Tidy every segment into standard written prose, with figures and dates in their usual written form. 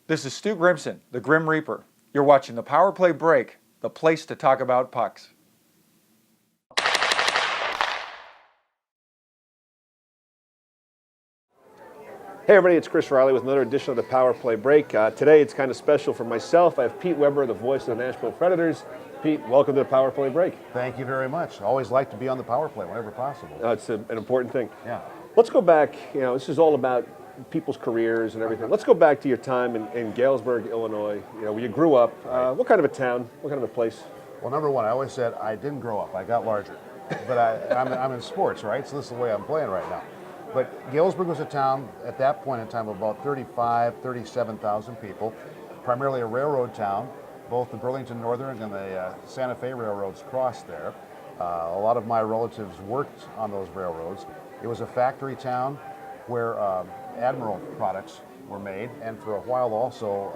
This is Stu Grimson, the Grim Reaper. You're watching the Power Play Break, the place to talk about pucks. Hey everybody, it's Chris Riley with another edition of the Power Play Break. Today it's kind of special for myself. I have Pete Weber, the voice of the Nashville Predators. Pete, welcome to the Power Play Break. Thank you very much. Always like to be on the Power Play whenever possible. It's an important thing. Yeah. Let's go back, this is all about people's careers and everything. Let's go back to your time in Galesburg, Illinois, where you grew up. What kind of a town, what kind of a place? Well, number one, I always said I didn't grow up. I got larger. But I'm in sports, right? So this is the way I'm playing right now. But Galesburg was a town at that point in time of about 37,000 people, primarily a railroad town. Both the Burlington Northern and the Santa Fe railroads crossed there. A lot of my relatives worked on those railroads. It was a factory town where Admiral products were made, and for a while also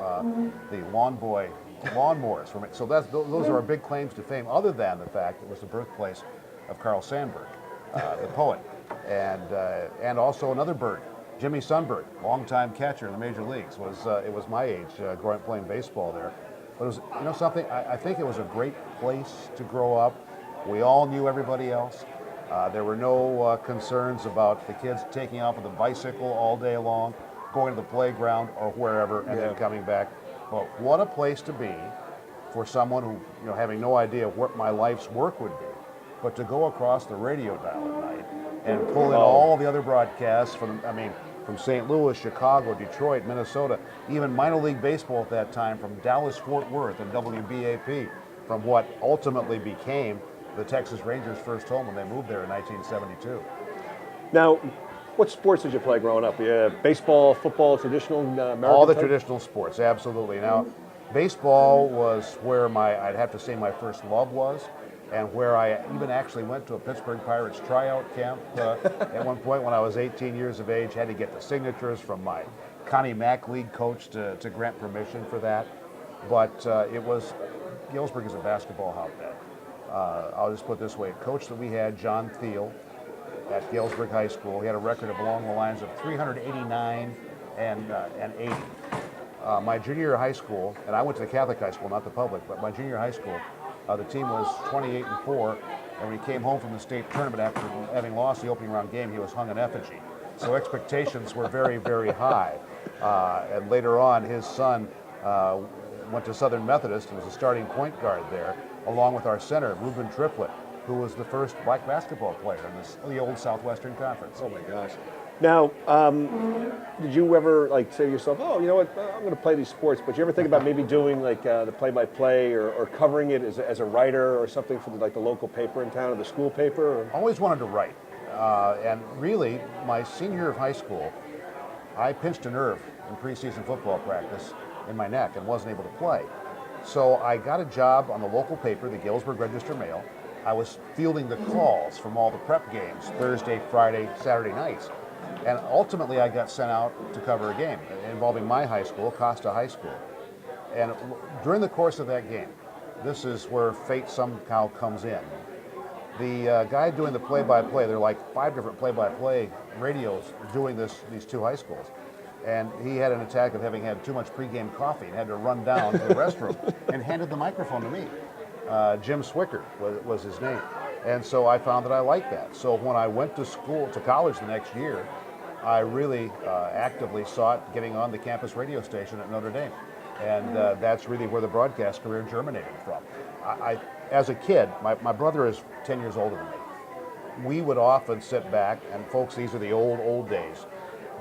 the Lawn Boy lawnmowers were made. So those are our big claims to fame, other than the fact it was the birthplace of Carl Sandburg, the poet. And also another bird, Jimmy Sundberg, longtime catcher in the major leagues. It was my age growing up playing baseball there. But it was something. I think it was a great place to grow up. We all knew everybody else. There were no concerns about the kids taking off with a bicycle all day long, going to the playground or wherever, and then coming back. But what a place to be for someone who, having no idea what my life's work would be, but to go across the radio dial at night and pull in all the other broadcasts from St. Louis, Chicago, Detroit, Minnesota, even minor league baseball at that time from Dallas-Fort Worth and WBAP, from what ultimately became the Texas Rangers' first home when they moved there in 1972. Now, what sports did you play growing up? Baseball, football, traditional American All the type? traditional sports, absolutely. Now, baseball was where I'd have to say my first love was, and where I even actually went to a Pittsburgh Pirates tryout camp at one point when I was 18 years of age. Had to get the signatures from my Connie Mack League coach to grant permission for that. But Galesburg is a basketball hotbed. I'll just put it this way. A coach that we had, John Thiel, at Galesburg High School, he had a record of along the lines of 389 and 80. My junior year of high school, and I went to the Catholic high school, not the public, but my junior high school, the team was 28-4, and when he came home from the state tournament after having lost the opening round game, he was hung in effigy. So expectations were very, very high. And later on, his son went to Southern Methodist and was a starting point guard there, along with our center, Reuben Triplett, who was the first black basketball player in the old Southwestern Conference. Oh my gosh. Now, did you ever say to yourself, I'm going to play these sports, but you ever think about maybe doing the play-by-play or covering it as a writer or something for the local paper in town or the school paper? Or? Always wanted to write. And really, my senior year of high school, I pinched a nerve in preseason football practice in my neck and wasn't able to play. So I got a job on the local paper, the Galesburg Register-Mail. I was fielding the calls from all the prep games, Thursday, Friday, Saturday nights. And ultimately, I got sent out to cover a game involving my high school, Costa High School. And during the course of that game, this is where fate somehow comes in. The guy doing the play-by-play, there are like 5 different play-by-play radios doing these two high schools. And he had an attack of having had too much pregame coffee and had to run down to the restroom and handed the microphone to me. Jim Swicker was his name. And so I found that I liked that. So when I went to college the next year, I really actively sought getting on the campus radio station at Notre Dame. And that's really where the broadcast career germinated from. As a kid, my brother is 10 years older than me. We would often sit back, and folks, these are the old days.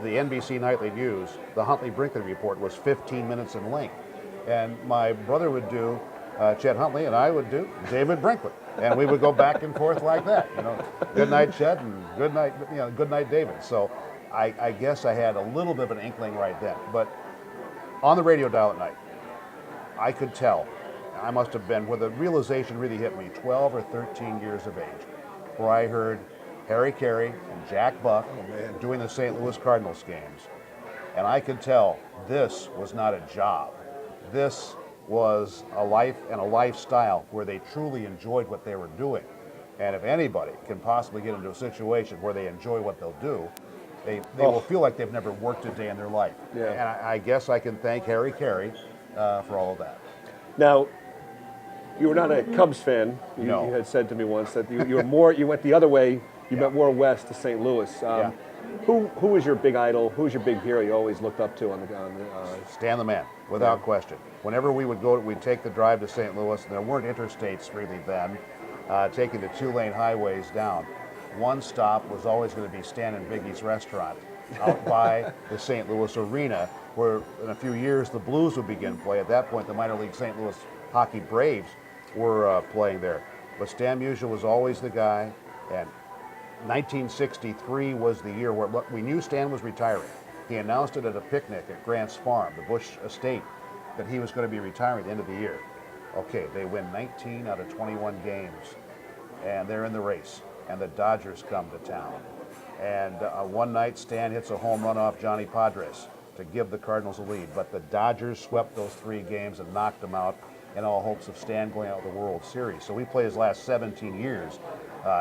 The NBC Nightly News, the Huntley-Brinkley Report was 15 minutes in length. And my brother would do Chet Huntley, and I would do David Brinkley. And we would go back and forth like that. Good night, Chet, and good night, David. So I guess I had a little bit of an inkling right then. But on the radio dial at night, I could tell. I must have been, where the realization really hit me, 12 or 13 years of age, where I heard Harry Carey and Jack Buck doing the St. Louis Cardinals games. And I could tell this was not a job. This was a life and a lifestyle where they truly enjoyed what they were doing. And if anybody can possibly get into a situation where they enjoy what they'll do, They will feel like they've never worked a day in their life. Yeah. And I guess I can thank Harry Carey for all of that. Now, you were not a Cubs fan. No. You had said to me once that you were more. You went the other way. You went more west to St. Louis. Yeah. Who was your big idol? Who's your big hero you always looked up to on the? Stan the Man, without question. Whenever we would go, we'd take the drive to St. Louis, and there weren't interstates really then, taking the 2-lane highways down. One stop was always going to be Stan and Biggie's restaurant out by the St. Louis Arena, where in a few years the Blues would begin play. At that point, the minor league St. Louis Hockey Braves were playing there. But Stan Musial was always the guy, and 1963 was the year where we knew Stan was retiring. He announced it at a picnic at Grant's Farm, the Bush estate, that he was going to be retiring at the end of the year. Okay, they win 19 out of 21 games, and they're in the race, and the Dodgers come to town. And one night, Stan hits a home run off Johnny Padres to give the Cardinals a lead, but the Dodgers swept those 3 games and knocked them out in all hopes of Stan going out with the World Series. So we played his last 17 years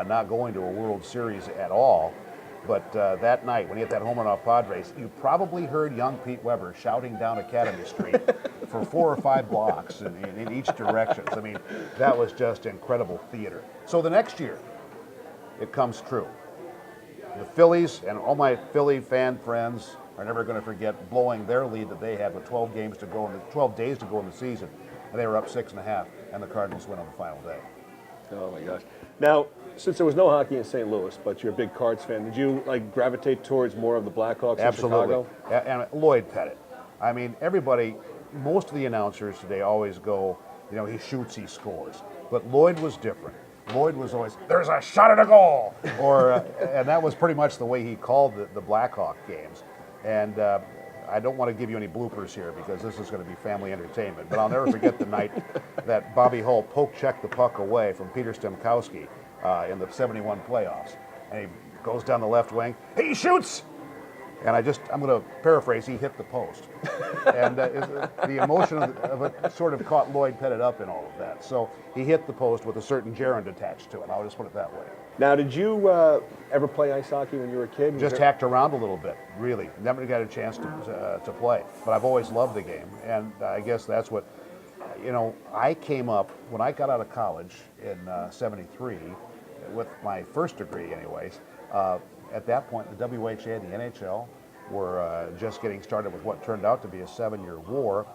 not going to a World Series at all. But that night, when he hit that home run off Padres, you probably heard young Pete Weber shouting down Academy Street for 4 or 5 blocks in each direction. I mean, that was just incredible theater. So the next year, it comes true. The Phillies and all my Philly fan friends are never going to forget blowing their lead that they had with 12 days to go in the season, and they were up 6.5, and the Cardinals win on the final day. Oh my gosh! Now, since there was no hockey in St. Louis, but you're a big Cards fan, did you gravitate towards more of the Blackhawks in Absolutely. Chicago? And Lloyd Pettit. I mean, most of the announcers today always go, he shoots, he scores. But Lloyd was different. Lloyd was always, there's a shot at a goal! And that was pretty much the way he called the Blackhawk games. And I don't want to give you any bloopers here because this is going to be family entertainment, but I'll never forget the night that Bobby Hull poke-checked the puck away from Peter Stemkowski in the 71 playoffs. And he goes down the left wing, he shoots! And I'm going to paraphrase, he hit the post. And the emotion of it sort of caught Lloyd Pettit up in all of that. So he hit the post with a certain gerund attached to it. I'll just put it that way. Now, did you ever play ice hockey when you were a kid? Just hacked around a little bit, really. Never got a chance to play. But I've always loved the game. And I guess that's what, I came up, when I got out of college in 73, with my first degree anyways, at that point, the WHA and the NHL were just getting started with what turned out to be a 7-year war.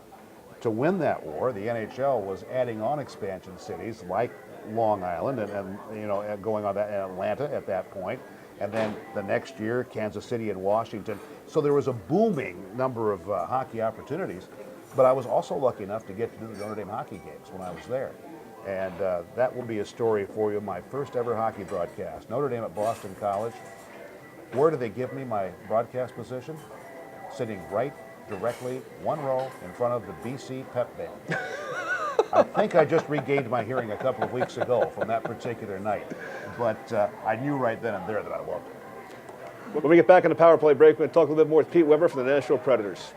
To win that war, the NHL was adding on expansion cities like Long Island and going on that, Atlanta at that point, and then the next year, Kansas City and Washington. So there was a booming number of hockey opportunities, but I was also lucky enough to get to do the Notre Dame hockey games when I was there. And that will be a story for you, my first ever hockey broadcast. Notre Dame at Boston College. Where did they give me my broadcast position? Sitting right directly 1 row in front of the BC Pep Band. I think I just regained my hearing a couple of weeks ago from that particular night. But I knew right then and there that I loved it. When we get back in the power play break, we're going to talk a little bit more with Pete Weber from the Nashville Predators.